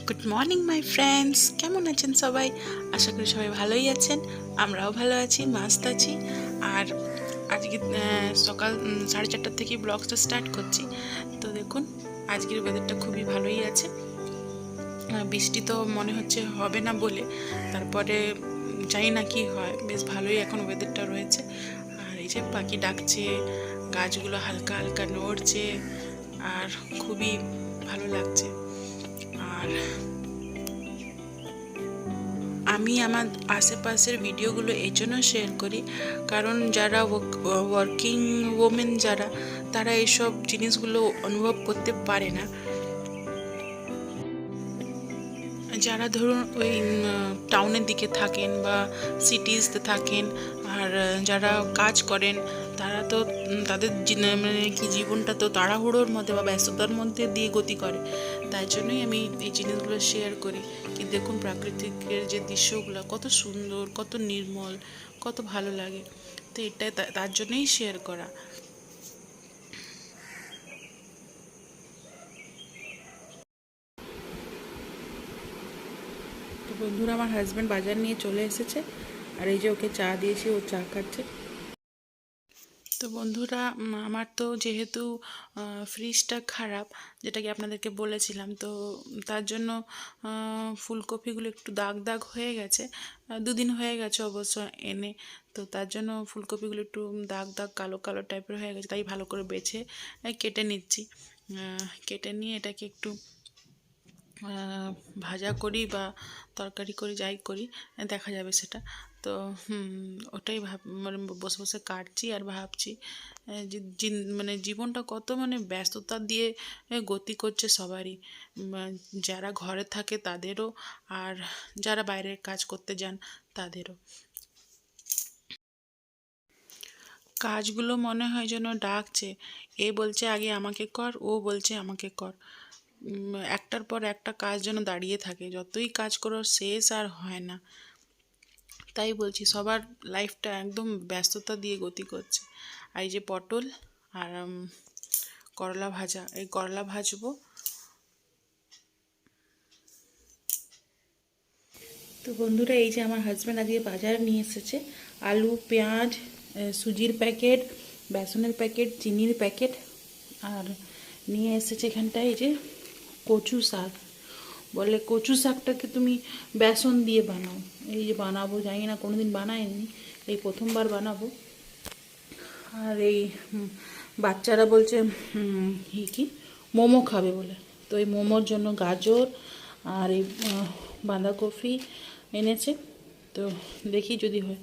Good morning my friends, কেমন আছেন সবাই? আশা করি সবাই ভালোই আছেন। আমরাও ভালো আছি, মাস্ত আছি। আর আজকে সকাল 4:30 থেকে ব্লগটা স্টার্ট করছি। তো দেখুন, আজকের ওয়েদারটা খুবই ভালোই আছে। বৃষ্টি তো মনে হচ্ছে হবে না বলে, তারপরে জানি না কি হয়, বেশ ভালোই এখন ওয়েদারটা রয়েছে। আর এই যে পাখি ডাকছে, গাছগুলো হালকা হালকা নড়ছে, আর খুবই ভালো লাগছে। আর আমি আমার আশেপাশের ভিডিওগুলো এই জন্য শেয়ার করি, কারণ যারা ওয়ার্কিং ওমেন যারা, তারা এইসব জিনিসগুলো অনুভব করতে পারে না। যারা ধরুন ওই টাউনের দিকে থাকেন বা সিটিসতে থাকেন, আর যারা কাজ করেন, তারা তো তাদের মানে কি জীবনটা তো তাড়াহুড়োর মধ্যে বা ব্যস্ততার মধ্যে দিয়ে গতি করে। তাই জন্যই আমি এই জিনিসগুলো শেয়ার করি। কি দেখুন, প্রাকৃতিকের যে দৃশ্যগুলো কত সুন্দর, কত নির্মল, কত ভালো লাগে। তো এটা তার জন্যই শেয়ার করা। তো বন্ধুরা, আমার হাজব্যান্ড বাজার নিয়ে চলে এসেছে, আর এই যে ওকে চা দিয়েছি, ও চা খাচ্ছে। তো বন্ধুরা, আমার তো যেহেতু ফ্রিজটা খারাপ, যেটা কি আপনাদেরকে বলেছিলাম, তো তার জন্য ফুলকপিগুলো একটু দাগ দাগ হয়ে গেছে। 2 দিন হয়ে গেছে অবশ্য এনে। তো তার জন্য ফুলকপিগুলো একটু দাগ দাগ কালো কালো টাইপের হয়ে গেছে, তাই ভালো করে বেছে কেটে নিচ্ছি। কেটে নিয়ে এটাকে একটু ভাজা করি বা তরকারি করি, যাই করি দেখা যাবে সেটা। তো ওটাই মানে বসে বসে কাটছি আর ভাবছি যে মানে জীবনটা কত মানে ব্যস্ততা দিয়ে গতি করছে সবারই। যারা ঘরে থাকে তাদেরও, আর যারা বাইরের কাজ করতে যান তাদেরও। কাজগুলো মনে হয় যেন ডাকছে, এ বলছে আগে আমাকে কর, ও বলছে আমাকে কর। একটার পর একটা কাজ যেন দাঁড়িয়ে থাকে, যতই কাজ করো শেষ আর হয় না। তাই বলছি, সবার লাইফটা একদম ব্যস্ততা দিয়ে গতি করছে। আর এই যে পটল আর করলা ভাজা, এই করলা ভাজবো। তো বন্ধুরা, এই যে আমার হাজব্যান্ড আজকে বাজার নিয়ে এসেছে। আলু, পেঁয়াজ, সুজির প্যাকেট, বেসনের প্যাকেট, চিনির প্যাকেট, আর নিয়ে এসেছে এখানটায় এই যে কচু শাক। বলে কচু শাকটাকে তুমি বেসন দিয়ে বানাও। এই যে বানাবো, জানি না, কোনোদিন বানাইনি, এই প্রথমবার বানাবো। আর এই বাচ্চারা বলছে কি মোমো খাবে বলে, তো এই মোমোর জন্য গাজর আর এই বাঁধাকপি এনেছে। তো দেখি যদি হয়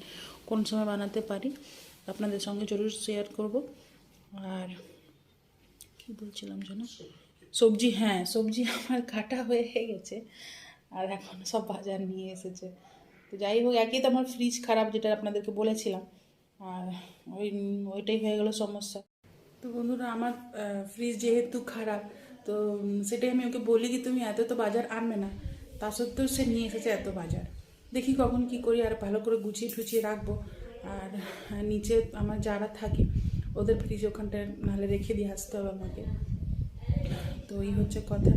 কোন সময় বানাতে পারি, আপনাদের সঙ্গে জরুর শেয়ার করব। আর কি বলছিলাম যেন, সবজি, হ্যাঁ সবজি আমার কাটা হয়ে গেছে, আর এখন সব বাজার নিয়ে এসেছে। তো যাই হোক, একই তো আমার ফ্রিজ খারাপ, যেটা আপনাদেরকে বলেছিলাম, আর ওইটাই হয়ে গেল সমস্যা। তো বন্ধুরা, আমার ফ্রিজ যেহেতু খারাপ, তো সেটাই আমি ওকে বলি কি তুমি এত তো বাজার আনবে না, তা সত্ত্বেও সে নিয়ে এসেছে এত বাজার। দেখি কখন কি করি, আর ভালো করে গুছিয়ে টুছিয়ে রাখবো। আর নিচে আমার যারা থাকে ওদের ফ্রিজ ওখানটায় নাহলে রেখে দিয়ে আসতে হবে আমাকে। তো এই হচ্ছে কথা,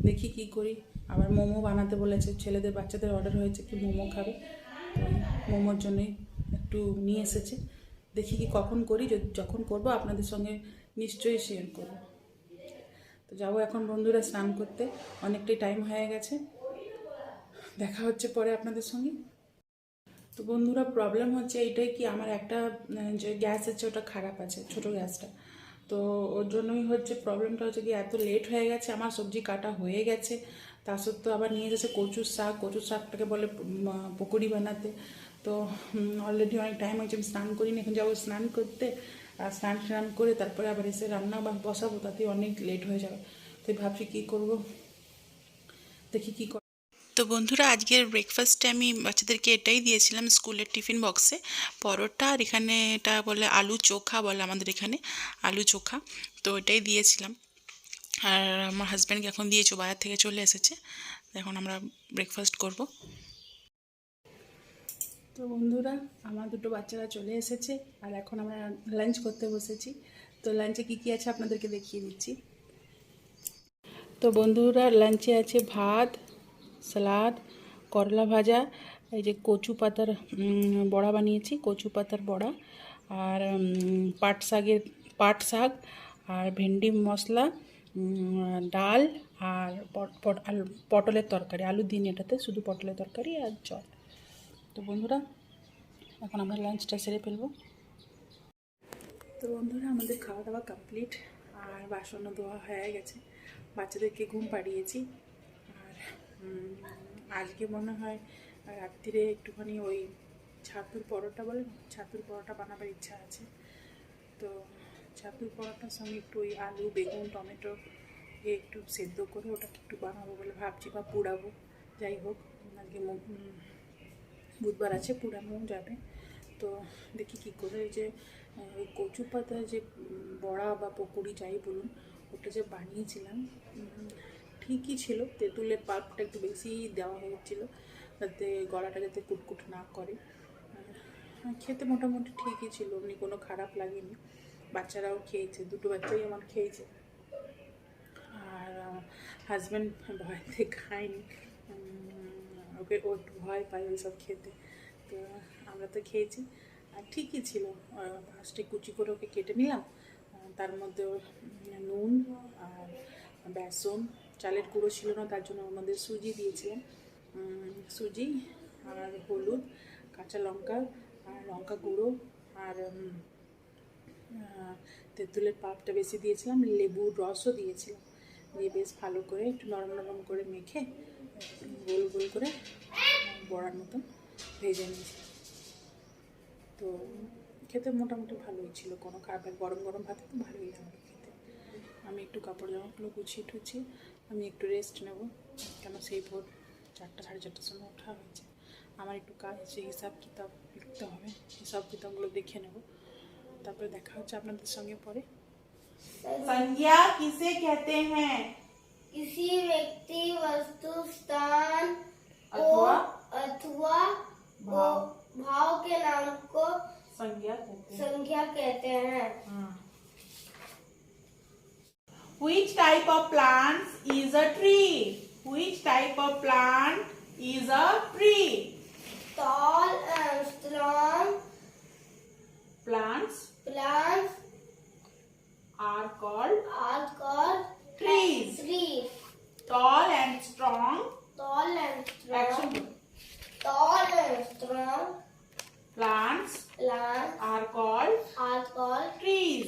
দেখি কি করি। আবার মোমো বানাতে বলেছে, ছেলেদের বাচ্চাদের অর্ডার হয়েছে কি মোমো খাবে, তো মোমোর জন্যই একটু নিয়ে এসেছে। দেখি কি কখন করি, যখন করবো আপনাদের সঙ্গে নিশ্চয়ই শেয়ার করব। তো যাবো এখন বন্ধুরা স্নান করতে, অনেকটাই টাইম হয়ে গেছে। দেখা হচ্ছে পরে আপনাদের সঙ্গে। তো বন্ধুরা, প্রবলেম হচ্ছে এইটাই কি, আমার একটা যে গ্যাস আছে ওটা খারাপ আছে, ছোটো গ্যাসটা। তো ওর জন্যই হচ্ছে প্রবলেমটা, হচ্ছে কি এত লেট হয়ে গেছে, আমার সবজি কাটা হয়ে গেছে, তা সত্ত্বেও আবার নিয়ে যাচ্ছে কচুর শাক। কচুর শাকটাকে বলে পকোড়ি বানাতে। তো অলরেডি অনেক টাইম হয়েছে, আমি স্নান করিনি, এখন যাবো স্নান করতে। আর স্নান করে তারপরে আবার এসে রান্না বসাবো, তাতে অনেক লেট হয়ে যাবে। তো ভাবছি কী করবো, দেখি কী। তো বন্ধুরা, আজকের ব্রেকফাস্টে আমি বাচ্চাদেরকে এটাই দিয়েছিলাম স্কুলের টিফিন বক্সে, পরোটা, আর এখানে এটা বলে আলু চোখা বলে আমাদের এখানে, আলু চোখা। তো এটাই দিয়েছিলাম। আর আমার হাজব্যান্ডকে এখন দিয়েছো, বাজার থেকে চলে এসেছে, এখন আমরা ব্রেকফাস্ট করব। তো বন্ধুরা, আমার দুটো বাচ্চারা চলে এসেছে, আর এখন আমরা লাঞ্চ করতে বসেছি। তো লাঞ্চে কী কী আছে আপনাদেরকে দেখিয়ে দিচ্ছি। তো বন্ধুরা, লাঞ্চে আছে ভাত, সালাদ, করলা ভাজা, এই যে কচু পাতার বড়া বানিয়েছি, কচু পাতার বড়া, আর পাট শাক আর ভেন্ডি মশলা, ডাল আর পটলের তরকারি। আলু দিন এটাতে, শুধু পটলের তরকারি আর জল। তো বন্ধুরা এখন আমরা লাঞ্চটা সেরে ফেলবো। তো বন্ধুরা আমাদের খাওয়া দাওয়া কমপ্লিট, আর বাসনও ধোয়া হয়ে গেছে, বাচ্চাদেরকে ঘুম পাড়িয়েছি। আর আজকে মনে হয় রাত্রিরে একটুখানি ওই ছাতুর পরোটা ছাতুর পরোটা বানাবার ইচ্ছা আছে। তো ছাতুর পরোটার সঙ্গে একটু ওই আলু, বেগুন, টমেটো একটু সেদ্ধ করে ওটাকে একটু বানাবো বলে ভাবছি, বা পুড়াবো। যাই হোক, আজকে বুধবার আছে, পুড়ানো যাবে। তো দেখি কী করে যে ওই কচু পাতার যে বড়া বা পকোড়ি যাই বলুন, ওটা যে বানিয়েছিলাম ঠিকই ছিল, তেঁতুলের পাল্পটা একটু বেশি দেওয়া হয়েছিল যাতে গলাটা যাতে কুটকুট না করে। খেতে মোটামুটি ঠিকই ছিল, এমনি কোনো খারাপ লাগেনি। বাচ্চারাও খেয়েছে, দুটো বাচ্চাই আমার খেয়েছে। আর হাজব্যান্ড ভয়তে খায়নি, ওকে ও একটু ভয় পায় ওইসব খেতে। তো আমরা তো খেয়েছি, আর ঠিকই ছিল। ফার্স্টে কুচি করে ওকে কেটে নিলাম, তার মধ্যে নুন আর বেসন, চালের গুঁড়ো ছিল না তার জন্য ওর মধ্যে সুজি দিয়েছিলাম, সুজি আর হলুদ, কাঁচা লঙ্কা আর লঙ্কা গুঁড়ো, আর তেঁতুলের পাল্পটা বেশি দিয়েছিলাম, লেবুর রসও দিয়েছিলাম, দিয়ে বেশ ভালো করে একটু নরম নরম করে মেখে গোল গোল করে বড়ার মতন ভেজে নিয়েছি। তো খেতে মোটামুটি ভালোই ছিল, কোনো খারাপ। গরম গরম ভাতে তো ভালোই লাগবে খেতে। আমি একটু কাপড় জামাগুলো গুছিয়ে টুছিয়ে আমি একটু রেস্ট নেব, কেন সেই ভোর 4টা সাড়ে 4টার সময় ওঠা হয়েছে। আমার একটু কাজ আছে, হিসাব কিতাব লিখতে হবে, হিসাব কিতাবগুলো দেখে নেব, তারপরে দেখা হচ্ছে আপনাদের সঙ্গে পরে। संज्ञा किसे कहते हैं? किसी व्यक्ति, वस्तु, स्थान अथवा भाव के नाम को संज्ञा कहते हैं। Which type of plants is a tree? Which type of plant is a tree? Tall and strong Plants are called trees. Tall and strong action. Tall and strong Plants are called trees.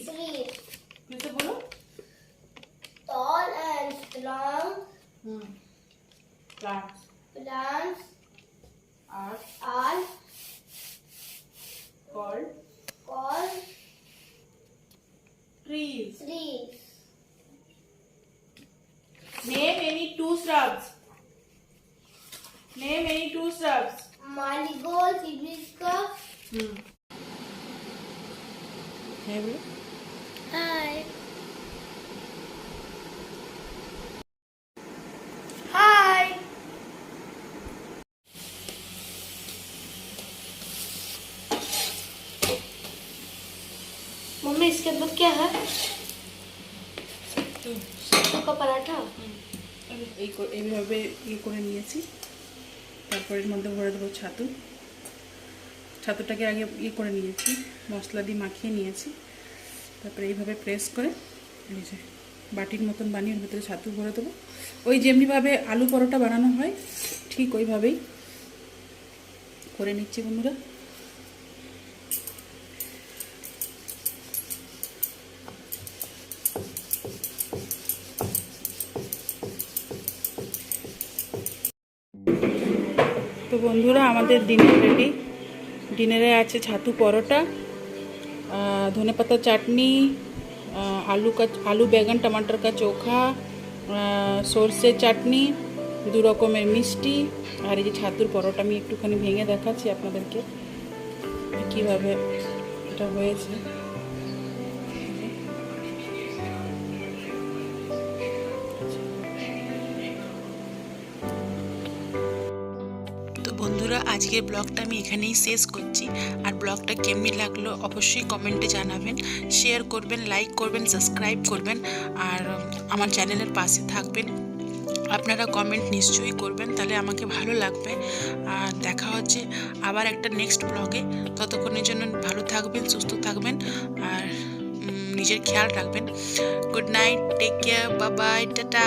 फिर से बोलो. Tall and strong Plants plants are are called called trees. trees. Name any two shrubs. Name any two shrubs. Marigold, hibiscus. Hey, bro. Hi. Mummy इसके अंदर क्या है? सत्तू का पराठा। এইভাবে করে নিয়েছি, তারপর এর মধ্যে ভরে দেবো ছাতুটাকে আগে করে নিয়েছি, মশলা দিয়ে মাখিয়ে নিয়েছি, তারপরে এইভাবে প্রেস করে এই যে বাটির মতন বানিয়ে ওর ভিতরে ছাতু ভরে দেবো। ওই যেমনিভাবে আলু পরোটা বানানো হয় ঠিক ওইভাবেই করে নিচ্ছি বন্ধুরা। তো বন্ধুরা আমাদের ডিনার রেডি। ডিনারে আছে ছাতু পরোটা, ধনেপাতা চাটনি, आलू बैगन टमाटर का चोखा, সরষে চাটনি, 2 রকমের মিষ্টি, আর এই যে ছাতুর পরোটা আমি একটুখানি ভেঙে দেখাচ্ছি আপনাদেরকে কীভাবে এটা হয়েছে। তো বন্ধুরা আজকের ব্লগটা আমি এখানেই শেষ করছি, আর ব্লগটা কেমনি লাগলো অবশ্যই কমেন্টে জানাবেন, শেয়ার করবেন, লাইক করবেন, সাবস্ক্রাইব করবেন, আর আমার চ্যানেলের পাশে থাকবেন। আপনারা কমেন্ট নিশ্চয়ই করবেন, তাহলে আমাকে ভালো লাগবে। আর দেখা হচ্ছে আবার একটা নেক্সট ব্লগে। ততক্ষণের জন্য ভালো থাকবেন, সুস্থ থাকবেন, আর নিজের খেয়াল রাখবেন। Good night, take care, bye bye, tata.